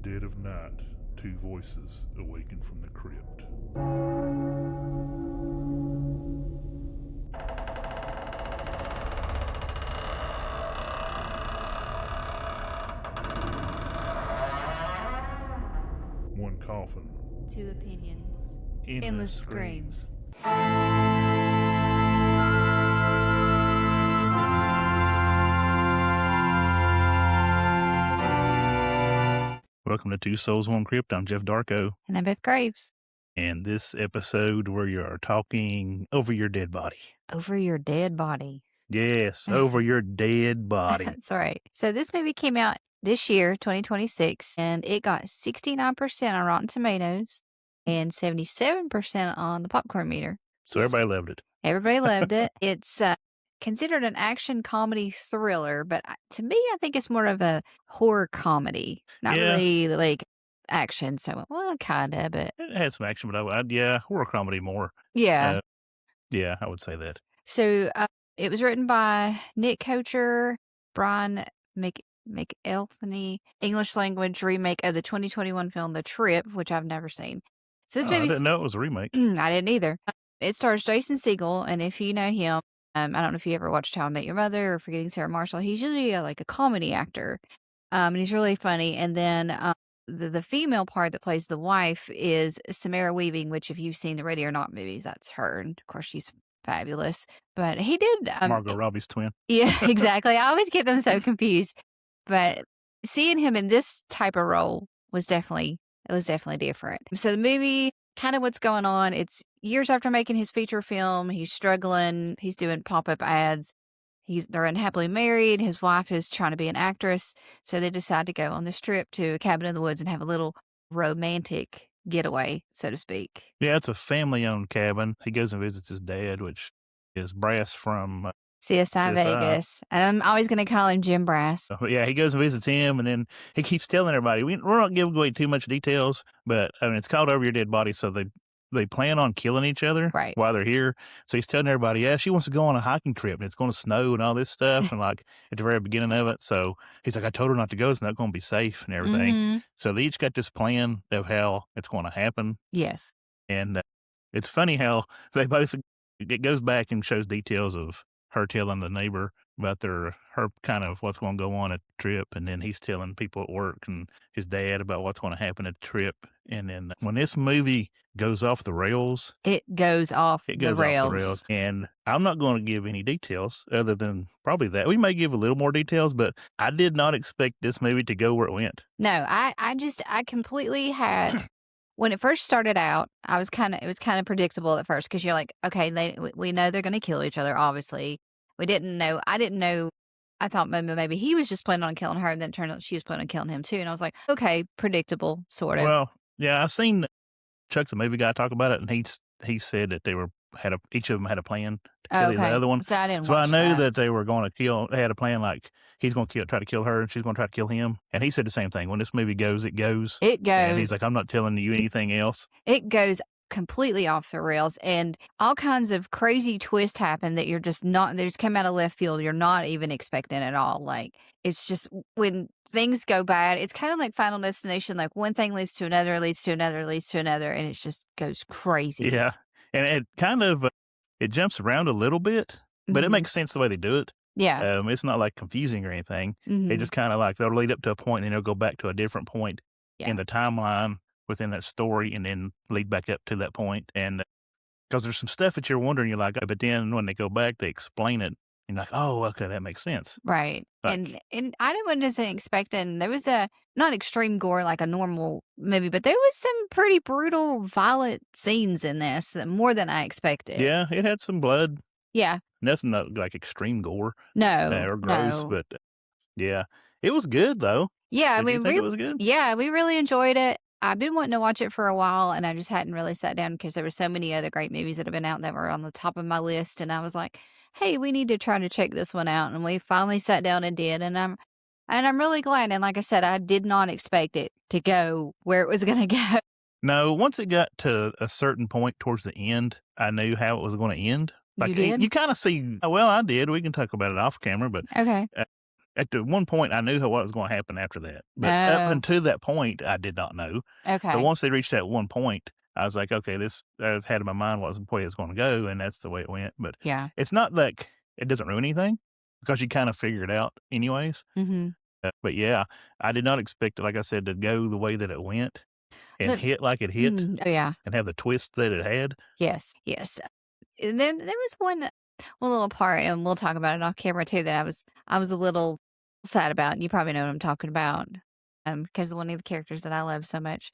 dead of night, two voices awaken from the crypt. One coffin. Two opinions. Endless screams. Welcome to Two Souls, One Crypt. I'm Jeff Darko. And I'm Beth Graves. And this episode where you are talking over your dead body. Over your dead body. Yes, over your dead body. That's right. So this movie came out this year, 2026, and it got 69% on Rotten Tomatoes and 77% on the popcorn meter. So everybody loved it. Everybody loved it. It's considered an action comedy thriller, but to me, I think it's more of a horror comedy. Not really like action. So, well, kind of, but It had some action, but horror comedy more. yeah. Yeah, I would say that. So it was written by Nick Kocher, Brian McElhaney, English language remake of the 2021 film The Trip, which I've never seen. So this I movie, didn't know it was a remake. I didn't either. It stars Jason Segel, and if you know him, I don't know if you ever watched How I Met Your Mother or Forgetting Sarah Marshall. He's usually like a comedy actor, and he's really funny. And then the female part that plays the wife is Samara Weaving, which if you've seen the Ready or Not movies, that's her. And of course, she's fabulous. But he did Margot Robbie's twin. Yeah, exactly. I always get them so confused. But seeing him in this type of role was definitely different. So the movie, kind of what's going on, it's years after making his feature film, he's struggling, he's doing pop-up ads. They're unhappily married. His wife is trying to be an actress. So they decide to go on this trip to a cabin in the woods and have a little romantic getaway, so to speak. Yeah, it's a family-owned cabin. He goes and visits his dad, which is Brass from CSI Vegas. And I'm always going to call him Jim Brass. Yeah, he goes and visits him, and then he keeps telling everybody. We're not giving away too much details, but I mean, it's called Over Your Dead Body, so they plan on killing each other while they're here. So he's telling everybody, yeah, she wants to go on a hiking trip, and it's going to snow and all this stuff, and like at the very beginning of it. So he's like, I told her not to go. It's not going to be safe and everything. Mm-hmm. So they each got this plan of how it's going to happen. Yes. And it's funny how they both, it goes back and shows details of her telling the neighbor about her kind of what's going to go on at the trip. And then he's telling people at work and his dad about what's going to happen at the trip. And then when this movie goes off the rails, it goes off the rails. And I'm not going to give any details other than probably that. We may give a little more details, but I did not expect this movie to go where it went. No, I completely had. When it first started out, it was kind of predictable at first because you're like, okay, we know they're going to kill each other. Obviously, I didn't know. I thought maybe he was just planning on killing her, and then it turned out she was planning on killing him too. And I was like, okay, predictable, sort of. Well, yeah, I seen Chuck the movie guy talk about it, and he said that each of them had a plan to kill the other one. So I didn't. So I knew that they were going to kill. They had a plan like he's going to try to kill her, and she's going to try to kill him. And he said the same thing. When this movie goes, it goes. It goes. And he's like, I'm not telling you anything else. It goes completely off the rails, and all kinds of crazy twists happen that you're just not. They just come out of left field. You're not even expecting at all. Like it's just when things go bad, it's kind of like Final Destination. Like one thing leads to another, leads to another, leads to another, and it just goes crazy. Yeah, and it kind of it jumps around a little bit, but it makes sense the way they do it. Yeah, it's not like confusing or anything. Mm-hmm. It just kind of like they'll lead up to a point, and then they'll go back to a different point in the timeline within that story, and then lead back up to that point. And because there's some stuff that you're wondering, you're like, oh, but then when they go back, they explain it. And you're like, oh, okay, that makes sense. Right. Like, and I wasn't expecting, there was not extreme gore like a normal movie, but there was some pretty brutal, violent scenes in this, more than I expected. Yeah, it had some blood. Yeah. Nothing like extreme gore. No. Or gross, but yeah. It was good, though. Yeah. Did you think it was good? Yeah, we really enjoyed it. I've been wanting to watch it for a while, and I just hadn't really sat down because there were so many other great movies that have been out that were on the top of my list, and I was like, hey, we need to try to check this one out. And we finally sat down and did. And I'm really glad. And like I said, I did not expect it to go where it was going to go. No, once it got to a certain point towards the end, I knew how it was going to end. Like you did? You kind of see, well, I did. We can talk about it off camera, but okay. at the one point, I knew what was going to happen after that. But up until that point, I did not know. Okay. But once they reached that one point, I was like, okay, this I had in my mind what the way it's going to go, and that's the way it went. But it's not like it doesn't ruin anything because you kind of figure it out anyways. Mm-hmm. But yeah, I did not expect it, like I said, to go the way that it went and hit like it hit. Oh, yeah. And have the twist that it had. Yes. And then there was one little part, and we'll talk about it off camera too, that I was a little sad about. You probably know what I'm talking about, because one of the characters that I love so much.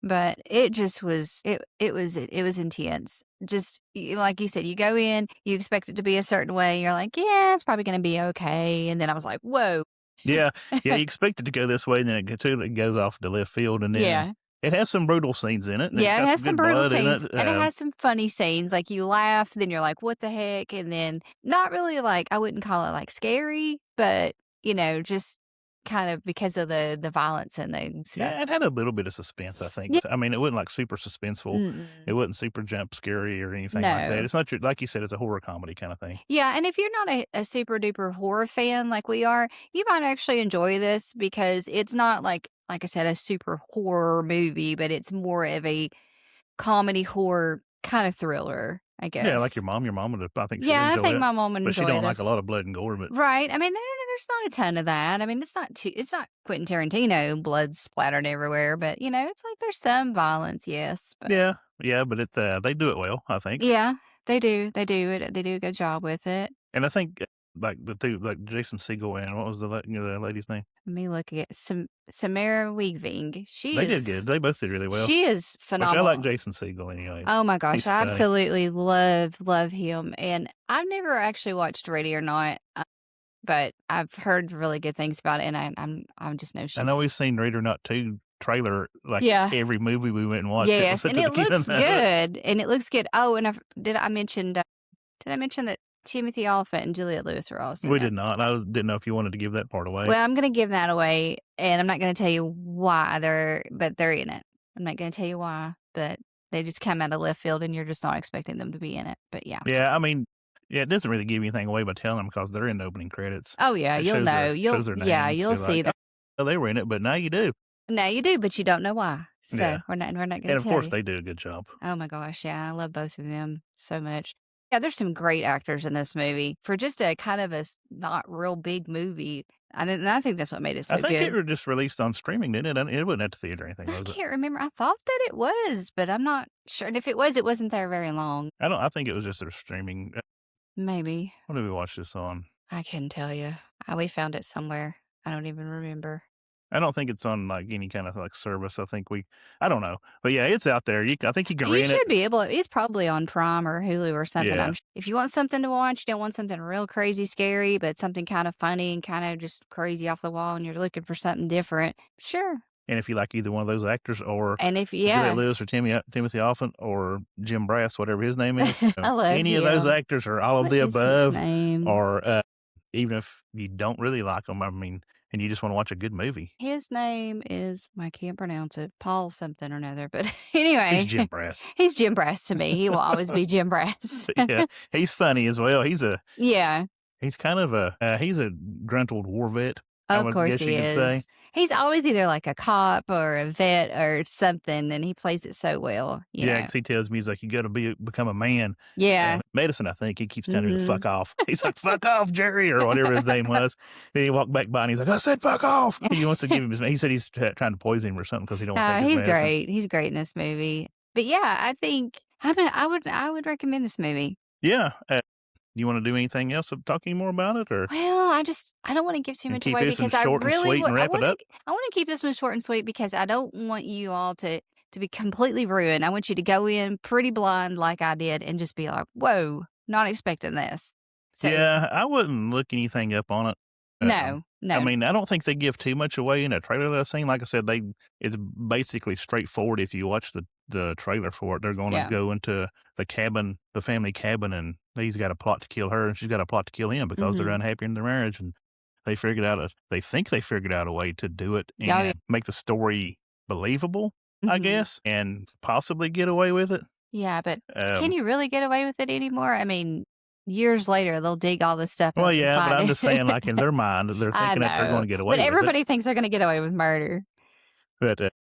But it just was it was intense. Just like you said, you go in, you expect it to be a certain way. You're like, yeah, it's probably going to be okay. And then I was like, whoa. Yeah, you expect it to go this way, and then it goes off to left field, and then it has some brutal scenes in it. It has some brutal scenes, and it has some funny scenes. Like you laugh, then you're like, what the heck? And then not really like, I wouldn't call it like scary, but just kind of because of the violence and the stuff. Yeah, it had a little bit of suspense, I think. Yeah. I mean, it wasn't like super suspenseful. Mm-mm. It wasn't super jump scary or anything like that. It's not like you said, it's a horror comedy kind of thing. Yeah, and if you're not a super duper horror fan like we are, you might actually enjoy this because it's not like I said, a super horror movie, but it's more of a comedy horror kind of thriller, I guess. Yeah, like your mom. Your mom would, I think. Yeah, I think my mom would enjoy it. But she don't this. like a lot of blood and gore. But right. I mean, there's not a ton of that. I mean, it's not Quentin Tarantino, blood splattered everywhere, but it's like there's some violence, yes. But... Yeah, but they do it well, I think. Yeah, they do. They do it. They do a good job with it. And I think like the two, like Jason Segel and what was the lady's name? Let me look at Samara Weaving. They did good. They both did really well. She is phenomenal. Which I like Jason Segel anyway. Oh my gosh, I absolutely love him. And I've never actually watched Ready or Not, but I've heard really good things about it. And I just know she's. I know we've seen Ready or Not 2 trailer every movie we went and watched. Yes, and it looks good. And it looks good. Oh, and did I mention that Timothy Olyphant and Juliette Lewis were also. We did not. I didn't know if you wanted to give that part away. Well, I'm going to give that away, and I'm not going to tell you why they're in it. I'm not going to tell you why, but they just come out of left field, and you're just not expecting them to be in it. But yeah. Yeah, I mean, it doesn't really give anything away by telling them because they're in the opening credits. Oh yeah, you'll know. You'll see them. Oh, they were in it, but now you do. Now you do, but you don't know why. So we're not going to. And of course, they do a good job. Oh my gosh, yeah, I love both of them so much. Yeah, there's some great actors in this movie for just a kind of a not real big movie. And I think that's what made it so good. I think it was just released on streaming, didn't it? It wasn't at the theater or anything, was it? I can't remember. I thought that it was, but I'm not sure. And if it was, it wasn't there very long. I think it was just a streaming. Maybe. What did we watch this on? I couldn't tell you. We found it somewhere. I don't even remember. I don't think it's on like any kind of like service. I don't know, but yeah, it's out there. I think you can rent it. You should be able. It's probably on Prime or Hulu or something. Yeah. If you want something to watch, you don't want something real crazy scary, but something kind of funny and kind of just crazy off the wall, and you're looking for something different. Sure. And if you like either one of those actors, or Juliette Lewis or Timothy Olyphant or Jim Brass, whatever his name is, I love any him. of those actors or all of the above, his name? Or even if you don't really like them, I mean. And you just want to watch a good movie. His name is, I can't pronounce it, Paul something or another. But anyway. He's Jim Brass. He's Jim Brass to me. He will always be Jim Brass. Yeah, he's funny as well. He's kind of he's a gruntled war vet. Of course he is. He's always either like a cop or a vet or something, and he plays it so well. Yeah, because he tells me, he's like, you got to become a man. Yeah. Medicine, I think. He keeps telling me to fuck off. He's like, fuck off, Jerry, or whatever his name was. Then he walked back by and he's like, I said fuck off. He wants to give him he said he's trying to poison him or something because he don't want to take his medicine. Great. He's great in this movie. But yeah, I think I would recommend this movie. Yeah. You want to do anything else? Talk any more about it, or? Well, I don't want to give too much away because I really I want to keep this one short and sweet because I don't want you all to be completely ruined. I want you to go in pretty blind like I did and just be like, "Whoa, not expecting this." So, yeah, I wouldn't look anything up on it. No. I mean, I don't think they give too much away in a trailer that I've seen. Like I said, it's basically straightforward. If you watch the trailer for it, they're going to go into the cabin, the family cabin, and he's got a plot to kill her, and she's got a plot to kill him because they're unhappy in their marriage, and they think they figured out a way to do it and make the story believable, I guess, and possibly get away with it. Yeah, but can you really get away with it anymore? I mean, years later, they'll dig all this stuff up. Well, and yeah, but find I'm it. just saying, like, in their mind, they're I thinking that they're going know. to get away But with it. everybody thinks they're going to get away with murder. But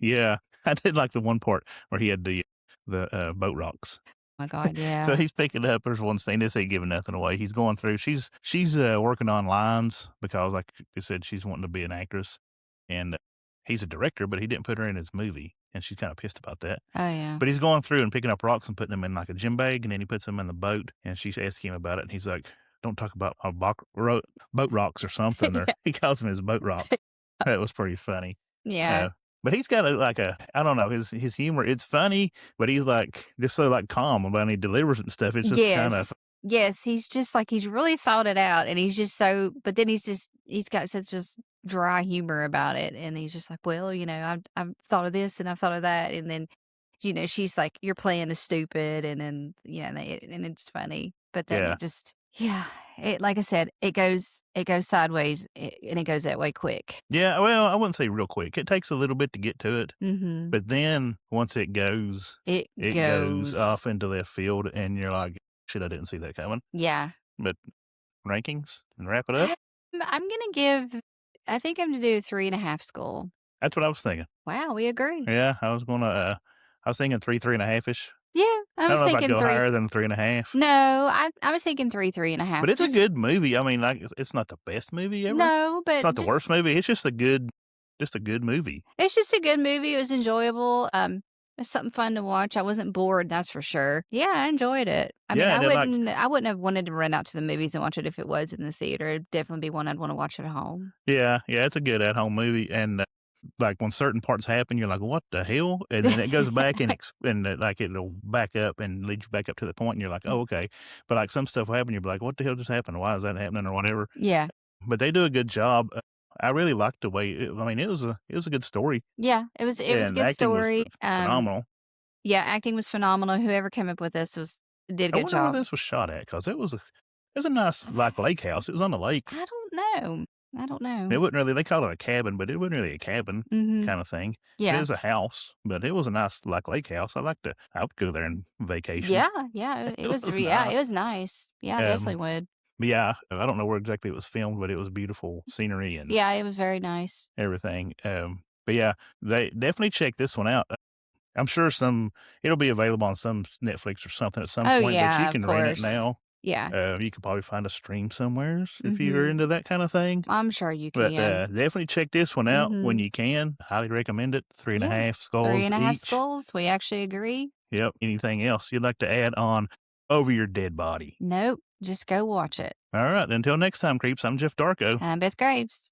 yeah, I did like the one part where he had the boat rocks. Oh my God, yeah. So he's picking up. There's one scene. This ain't giving nothing away. He's going through. She's working on lines because, like you said, she's wanting to be an actress, and he's a director, but he didn't put her in his movie, and she's kind of pissed about that. Oh yeah. But he's going through and picking up rocks and putting them in like a gym bag, and then he puts them in the boat, and she's asking him about it, and he's like, "Don't talk about my boat rocks or something." Or he calls them his boat rocks. That was pretty funny. Yeah. But he's got I don't know, his humor. It's funny, but he's like just so like calm when he delivers it and stuff. It's just kind of. Yes, he's just like he's really thought it out, and he's just so. But then he's got such just dry humor about it, and he's just like, well, I've thought of this and I've thought of that, and then, she's like, your plan is stupid, and then and it's funny, but then it just. Yeah, like I said, it goes sideways, and it goes that way quick. Yeah, well, I wouldn't say real quick. It takes a little bit to get to it, but then once it goes, it goes off into left field, and you're like, shit, I didn't see that coming. Yeah. But rankings and wrap it up. I'm gonna I think I'm gonna do 3.5 Skull. That's what I was thinking. Wow, we agree. Yeah, I was thinking 3.5 ish. Yeah, I don't know if I'd go higher than 3.5. No, I was thinking 3.5. But it's a good movie. I mean, like, it's not the best movie ever. No, but it's not the worst movie. It's just a good movie. It's just a good movie. It was enjoyable. It's something fun to watch. I wasn't bored, that's for sure. Yeah, I enjoyed it. I mean, I wouldn't have wanted to run out to the movies and watch it if it was in the theater. It'd definitely be one I'd want to watch at home. Yeah, it's a good at-home movie, and like when certain parts happen, you're like, "What the hell?" And then it goes back and like it'll back up and lead you back up to the point, and you're like, "Oh, okay." But like some stuff will happen, you're like, "What the hell just happened? Why is that happening?" or whatever. Yeah. But they do a good job. I really liked the way. It was a good story. Yeah, it was a good story. Phenomenal. Yeah, acting was phenomenal. Whoever came up with this did a good job. I wonder where this was shot at, because it was a nice like lake house. It was on the lake. I don't know. It wasn't really. They called it a cabin, but it wasn't really a cabin kind of thing. Yeah, it was a house, but it was a nice like lake house. I would go there on vacation. Yeah. It was nice. It was nice. Yeah, I definitely would. But yeah, I don't know where exactly it was filmed, but it was beautiful scenery and it was very nice. Everything. But yeah, they definitely check this one out. I'm sure it'll be available on some Netflix or something at some point, yeah, but you can rent it now. Yeah. You could probably find a stream somewhere if you're into that kind of thing. I'm sure you can. But definitely check this one out when you can. Highly recommend it. 3.5 Skulls 3.5 each. Skulls. We actually agree. Yep. Anything else you'd like to add on Over Your Dead Body? Nope. Just go watch it. All right. Until next time, creeps, I'm Jeff Darko. I'm Beth Graves.